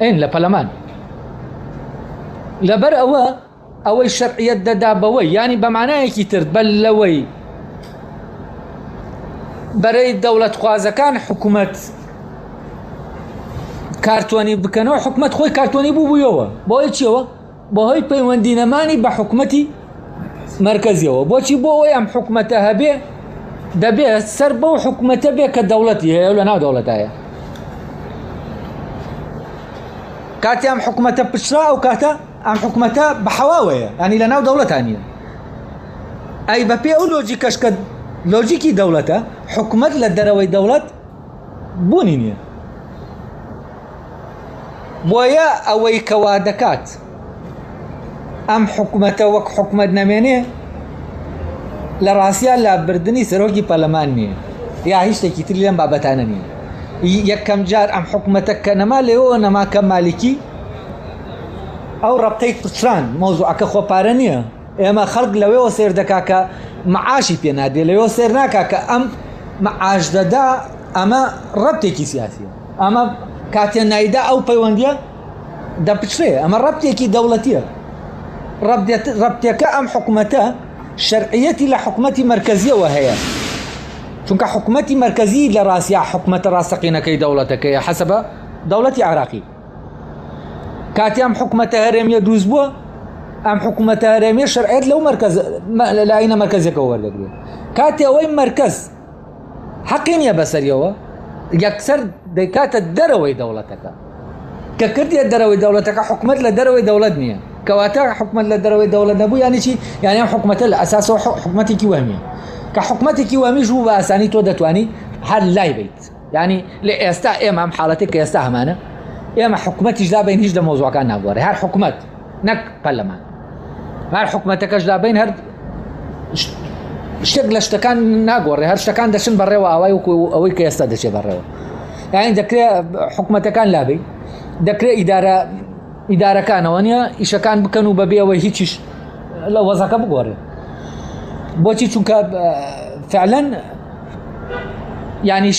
ئین لە پەرلەمان لەبەر ئەوەی شەرعیەت دەدا بەوەی ینی بەمانایەکی تر بەل لەوەی بەرەی دەوڵەت خوازەکان حکومەت کارتۆنی بکەنەوە حکومەت خۆی کارتۆنی بووبوویەوە بۆی چیەوە بۆ هۆی پەیوەندینەمانی بە حکومەتی مەرکەزیەوە بۆچی بۆ ئەوەی ئەم حکومەتە هەبێ دەبێت سەر بەو حکومەتە بێ کە دەوڵەتی هەیە لە ناو دەوڵەتایە کاتی ئەم حکومەتە پچرا ئەو کاتە ئەم حکومەتە بە حەواوەیە ینی لە ناو دەوڵەتانیە ئەی بەپێ ئەو لۆجیکەش کە لۆجیکی دەوڵەتە حکومەت لە دەرەوەی دەوڵەت بوونی نییە بۆیە ئەوەی کەوا دەکات ئەم حکومەتە وەک حکومەت نەمێنێ لە ڕاستیە لە بردننی سەرۆکی پەرلەمان نییە یا هیچ شتێکی تری لەم بابەتانە نییە یەکەم جار ئەم حکومەتە کە نەما لێەوە نەماکە مالیکی ئەو ڕەبتەی پچران مۆزوعەکە خۆپارە نییە ئێمە خەڵک لەوێەوە سێر دەکا کە معاشی پێ نادێ لەوێ سێر ناکا کە ئەم معاش دەدا ئەمە ڕەبتێکی سیاسیە ئەمە کاتێ نایدا ئەو پەیوەندیە دەپچرێ ئەمە ڕەبتێکی دەوڵەتیە ڕەبتێکە ئەم حکومەتە شەرعیەتی لە حکومەتی مەرکەزیەوە هەیە چونکە حکومەتی مەرکەزی لە ڕاستیە حکومەتە ڕاستەقینەکەی دەوڵەتەکەیە حەسەبە دەوڵەتی عێراقی کاتی ئەم حکومەتە هەرێمیە دروست بووە ئەم حکومەتە هەرێمیە شەرعیەت لەو لایەنە مەرکەزیەکەوە وەردەگرێت کاتی ئەوەی مەرکەز حەقی نییە بەسەریەوە یەکسەر دەیکاتە دەرەوەی دەوڵەتەکە کە کردێت دەرەوەی دەوڵەتەکە حکومەت لە دەرەوەی دەوڵەت نییە کەواتە حکومەت لە دەرەوەی دەوڵەت نەبوو یانی چی یانی ئەم حکومەتە لە ئەساسەوە حکومەتێکی وەهمیە کە حکومەتێکی وەهمیش بوو بە ئاسانی تۆ دەتوانی هەر لای بیت يعني ئێستا ئێمە ئەم حاڵەتی کە ئێستا هەمانە ئێمە حکوومەتیش لا بین هیچ لە مۆزوعەکان ناگۆڕێ هەر حکوومەت نەک پەرلەمان هەر حکوومەتەکەش لا بین هەر شتێک لە شتەکان ناگۆڕێ هەر شتەکان دەچن بەڕێوە ئاوای وەکو ئەوەی کە ئێستا دەچێت بەڕێوە یعنی دەکرێت حکوومەتەکان لابێ دەکرێت ئیدارەکانەوە نیە ئیشەکان بکەن و بەبێ ئەوەی هیچیش لە وەزەکە بگۆڕێ بۆچی چونکە فعلەن یعنی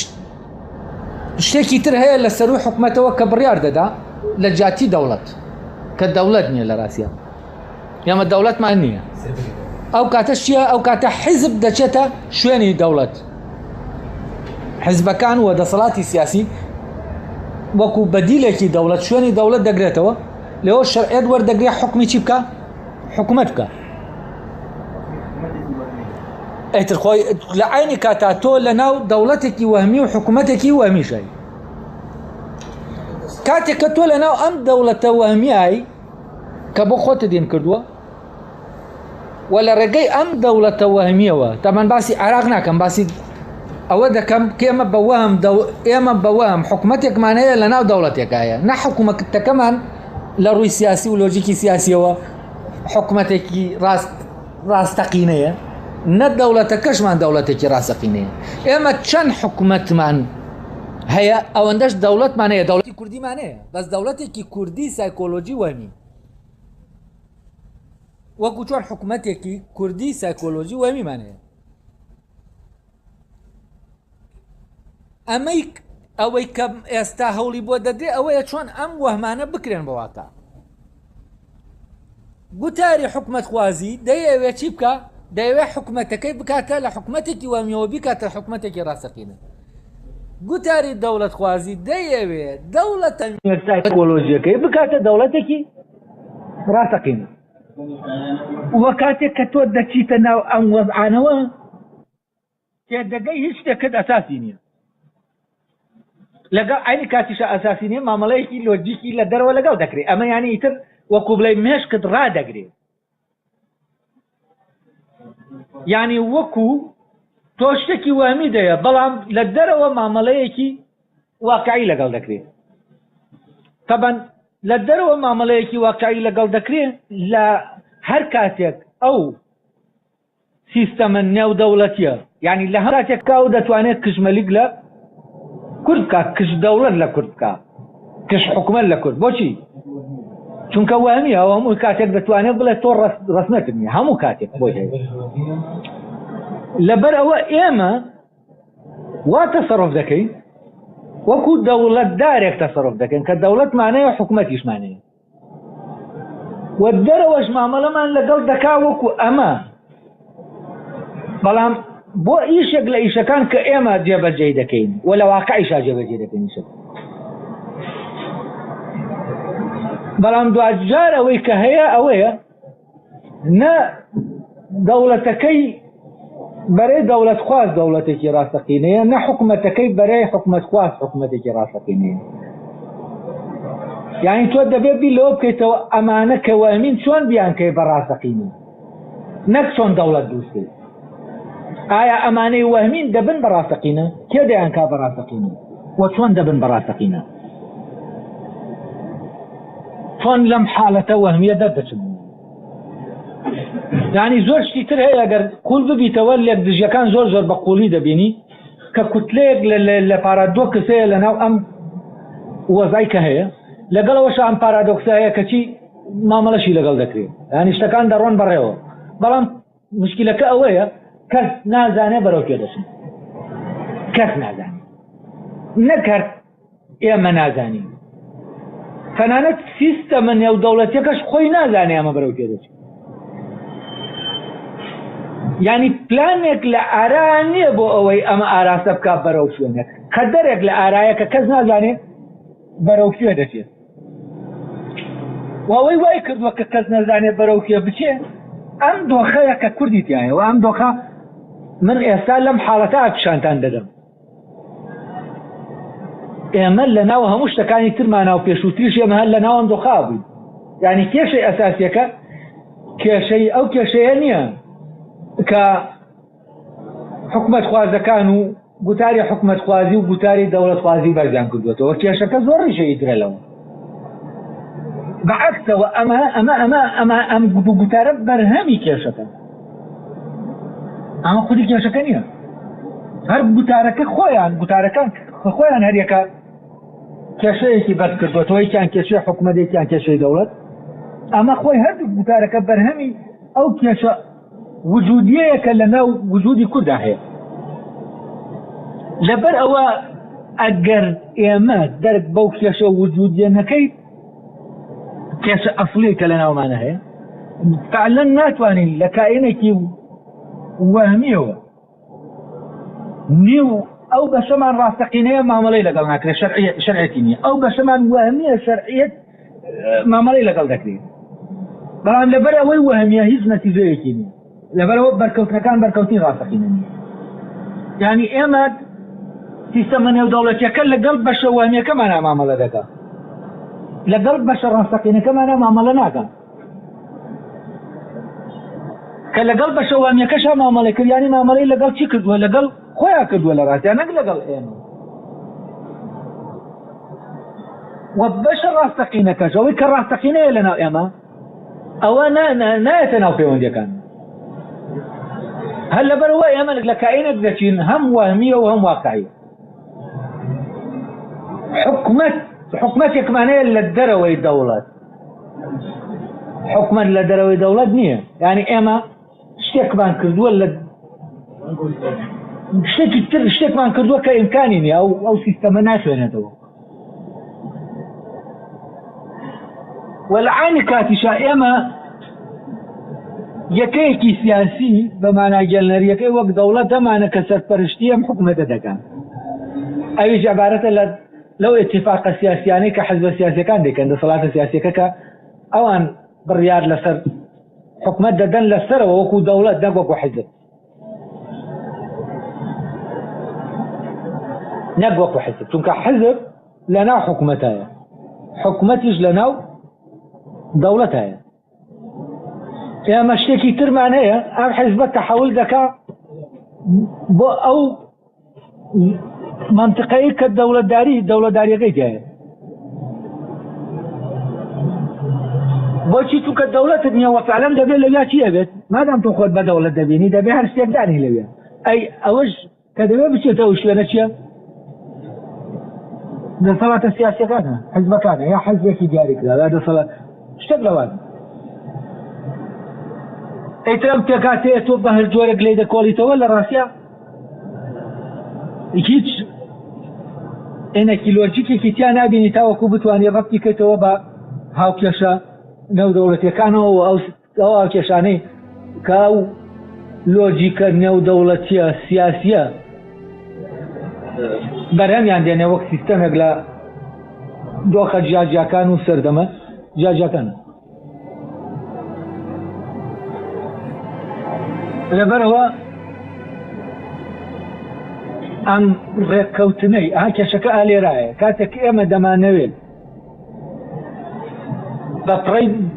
شتێکی تر هەیە لە سەروی حکوومەتەوە کە بڕیار دەدا لە جاتی دەوڵەت کە دەوڵەت نییە لە ڕاستیە ئێمە دەوڵەتمان نییە ئەو کاتە چییە ئەو کاتە حیزب دەچێتە شوێنی دەوڵەت حیزبەکان و دەسەڵاتی سیاسی وەکو بەدیلێکی دەوڵەت شوێنی دەوڵەت دەگرێتەوە لەوە شەرعیەت وەردەگرێت حکمی چی بکە حکوومەت بکە ئەیتر خۆی لە عینی کاتا تۆ لە ناو دەوڵەتێکی وەهمی و حکوومەتێکی وەهمیشای کاتێک کە تۆ لە ناو ئەم دەوڵەتە وەهمیایی کە بۆ خۆتە دێن کردووە و لە ڕێگەی ئەم دەوڵەتە وەهمیەوە تامان باسی عێراق ناکەم باسی ئەوە دەکەم کە ئێمە بەوەم حکوومەتێکمان هەیە لە ناو دەوڵەتێکایە نە حکوومەتەکەمان لە ڕووی سیاسی و لۆجیکی سیاسیەوە حکوومەتێکی ڕاستەقینەیە نە دەوڵەتەکەشمان دەوڵەتێکی ڕاستەقینەیە ئێمە چەند حکوومەتمان هەیە ئەوەندەش دەوڵەتمان هەیە دەوڵەتی کوردیمان هەیە بەس دەوڵەتێکی کوردی سایکۆلۆجی وەهمی وەکو چۆن حکوومەتێکی کوردی سایکۆلۆجی وەهمیمان هەیە ئەوەی کە ئێستا هەوڵی بۆ دەدرێ ئەوەیە چۆن ئەم وەهمانە بکرێن بەواتە گوتاری حکوومەت خوازی دەیەوێت چی بکە دەیەوێت حکوومەتەکەی بکاتە لە حکوومەتێکی وەهمیەوە بیکاتە حکوومەتێکی ڕاستەقینە گوتاری دەوڵەت خوازی دەیەوێت دەوڵەتە سایکۆلۆژیەکەی بکاتە دەوڵەتێکی ڕاستەقینە وە کاتێک کە تۆ دەچیتە ناو ئەم وەزعانەوە تێدەگەی هیچ شتێکت ئەساسی نییە لەگەڵ عینی کاتیشە ئەساسی نییە مامەڵەیەکی لۆجیکی لە دەرەوە لەگەڵ دەکرێت ئەمە یانی ئیتر وەکو بڵێ مێشکت ڕادەگرێت یعنی وەکو تۆ شتێکی وەهمی دەیە بەڵام لە دەرەوە مامەڵەیەکی واقعی لەگەڵ دەکرێت تەبەن لە دەرەوە مامەڵەیەکی واقعی لەگەڵ دەکرێت لە هەر کاتێک ئەو سیستەمە نێودەوڵەتیە یعنی لە هەر کاتێک کاو دەتوانێت کژمەلیک لە کورد بکە کش دەوڵەت لە کورد بکە کش حکوومەت لە کورد بۆچی چونکە وەهمیە ئەو هەموو کاتێک دەتوانێت بڵێت تۆ ڕسمەتت نییە هەموو کاتێک بۆی لەبەر ئەوە ئێمە وا تەسەڕۆف دەکەین وەکو دەوڵەتدارێک تەسەڕۆف دەکەین کە دەوڵەتمانەیە حکوومەتیشمانەیە و دەرەوەش مامەڵەمان لەگەڵ دەکا وەکو ئەمە بەڵام بۆ ئیشێک لە ئیشەکان کە ئێمە جێبەجێ دەکەین و لە واقعیشا جێبەجێ دەکەین شت بەڵام دوجار ئەوەی کە هەیە ئەوەیە نە دەوڵەتەکەی بەرەی دەوڵەت خواست دەوڵەتێکی ڕاستەقینەیە نە حکوومەتەکەی بەرەی حکوومەت خواست حکوومەتێکی ڕاستەقینەیە یعنی تۆ دەبێت بی لەوە بکەیتەوە ئەمانە کە وەهمین چۆن بیانکەی بە ڕاستەقینە نەک چۆن دەوڵەت دروستکەی ئایا ئەمانەی وەهمین دەبن بە ڕاستەقینە کێ دەیانکا بە ڕاستەقینە و چۆن دەبن بە ڕاستەقینە چۆن لەم حالەتە وەهمیە دەردەچن یعنی زۆر شتی تر هەیە ئەگەر قوڵ ببیتەوە لێک دژیەکان زۆر زۆر بە قوڵی دەبینی کە کوتلەیەک لە پارادۆ کەسەیە لە ناو ئەم وەزای کە هەیە لەگەڵەوەش ئەم پارادۆکسە هەیە کەچی مامەڵەشی لەگەڵ دەکرێت ینی شتەکان دەڕۆن بەڕێوە بەڵام مشکلەکە ئەوەیە کەس نازانێ بەرەو پێ دەچن کەس نازانێت نەکرد ئێمە نازانین تەنانەت سیستەمە نێودەوڵەتیەکەش خۆی نازانێ ئەمە بەرەو پێ دەچین یعنی پلانێک لە ئارا نییە بۆ ئەوەی ئەمە ئاراستە بکات بەرەو شوێنێک قەدەرێک لە ئارایە کە کەس نازانێت بەرەو شوێ دەچێت وەوەی وای کردووە کە کەس نەزانێت بەرەو شوێ بچێت ئەم دۆخەیە کە کوردی تایە و ئەم دۆخە من ئێستا لەم حاڵەتە پیشانتان دەدەم ئێمە لە ناو هەموو شتەکانی ترمانە و پێشووتریش ئێمە هەر لە ناوەم دۆخا بووین یعنی کێشەی ئەساسیەکە کێشەی ئەو کێشەیە نییە کە حکوومەت خوازەکان و گوتاری حکومەتخوازی و گوتاری دەوڵەتخوازی بەرزان کردوێتەوە کێشەکە زۆر ڕیشەی درێلەوە بەعەکسەوە ئەم گوتارە بەرهەمی کێشەکە ئەمە خودی کێشەکە نییە هەر گوتارەکە گوتارەکان خۆیان هەریەکە کێشەیەکی بەرز کردوێتەوە یەکیان کێشەی حکومەتێکیان کێشەی دەوڵەت ئەمە خۆی هەردوو گوتارەکە بەرهەمی ئەو کێشە وجودیەکە لەناو وجودی کووردا هەیە لەبەر ئەوە ئەگەر ئێمە دەرک بەو کێشە وجودیە نەکەی کێشە ئەسڵیکە لە ناومانە هەیە فعلا ناتوانین لە کائینێکی وەهمیەوە نیو ئەو بەشەمان ڕاستەقینەیە مامەڵەی لەگەڵ ناکرێت شەرعەتی نییە ئەو بەشەمان وەهمیە شەرعیەت مامەڵەی لەگەڵ دەکرێت بەڵام لەبەر ئەوەی وەهمیە هیچ نەتیجەیەکی نییە لەبەرەوە بەرکەوتنەکان بەرکەوتی ڕاستەقینە نییە یعنی ئێمە سیستەمە نێودەوڵەتیەکە لەگەڵ بەشە وەهمیەکەمانە مامەڵە دەکات لەگەڵ بەشە ڕاستەقینەکەمانە مامەڵە ناکەن کە لەگەڵ بەشە وەهمیەکەشە مامەڵەی کرد یعنی مامەڵەی لەگەڵ چی کردووە لەگەڵ خۆیان کردووە لە ڕاستیان نەک لەگەڵ ئێمە وە بەشە ڕاستەقینەکەش ئەوەی کە ڕاستەقینەیە لەناو ئێمە ئەوە نایەتە ناو پەیوەندیەکان هەر لەبەرەوە ئێمە لە کائینێک دەچین هەم وەهمیە و هەم واقعیە حکومەتێکمانەیە لە دەرەوەی دەوڵەت حکومەت لە دەرەوەی دەوڵەت نییە یعنی ئێمە شتێکمان کردووە لە شتێکی تر شتێکمان کردووە کە ئیمکانی نییە ئەو سیستەمە ناتوێنێتەوە وەلعانی کاتیشا ئێمە یەکەیەکی سیاسی بە مانای گەلنەریەکەی وەک دەوڵەت دەمانە کە سەرپەرشتی ئەم حکومەتە دەکەن ئەویش عبارەتە لەو اتفاقە سیاسیانەی کە حەزبە سیاسیەکان دەکەن دەسەڵاتە سیاسیەکە کە ئەوان بڕیار لەسەر حکومەت دەدەن لەسەرەوە وەکو دەوڵەت نەک وەکو حیزب نەک وەکو حیزب چونکە حیزب لەناو حکومەتایە حکومەتیش لەناو دەوڵەتایە ئێمە شتێکی ترمان هەیە ئەم حیزبە تەحەول دەکا بۆ ئەو منطقەی کە دەوڵەتداریەکەی تایە بۆچی چونکە دەوڵەتت نییە وەفعلەن دەبێت لەویا چی ئەبێت مادام تۆ خۆت بە دەوڵەت دەبینی دەبێت هەر شتێکدانی لەوێ ئەی ئەوەش کە دەبێت بچێتەوە شوێنە چییە دەسەڵاتە سیاسیەکانە حیزبەکانە یا حەزبێکی دیاریکرا یا دەسەڵات شتێک لەوان ئەیترم تێکاتەیە تۆ بە هەر جۆرێک لێ دەکۆڵیتەوە لە ڕاستیە هیچ ئێنەکی لۆجیکێکی تیا نابینی تاوەکو بتوانانی ڕەبتی کەیتەوە بە هاوکێشە نێودەوڵەتیەکانەوە ئەو هاوکێشانەی کە ئەو لۆجیکە نێودەوڵەتیە سیاسیە بەرهەمیان دێنێ وەک سیستەمێک لە دۆخە جیاجیەکان و سەردەمە جیاجیەکانە لەبەرەوە ئەم ڕێککەوتنەی کێشەکە ئالێرایە کاتێک ئێمە دەمانەوێت بە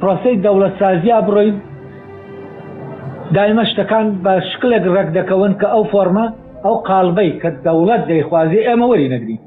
پرۆسەی دەوڵەت سازیا بڕۆین دایمە شتەکان بە شکلێک ڕێک دەکەون کە ئەو فۆرمە ئەو قاڵبەی کە دەوڵەت دەیخوازی ئێمە وەری نەگرین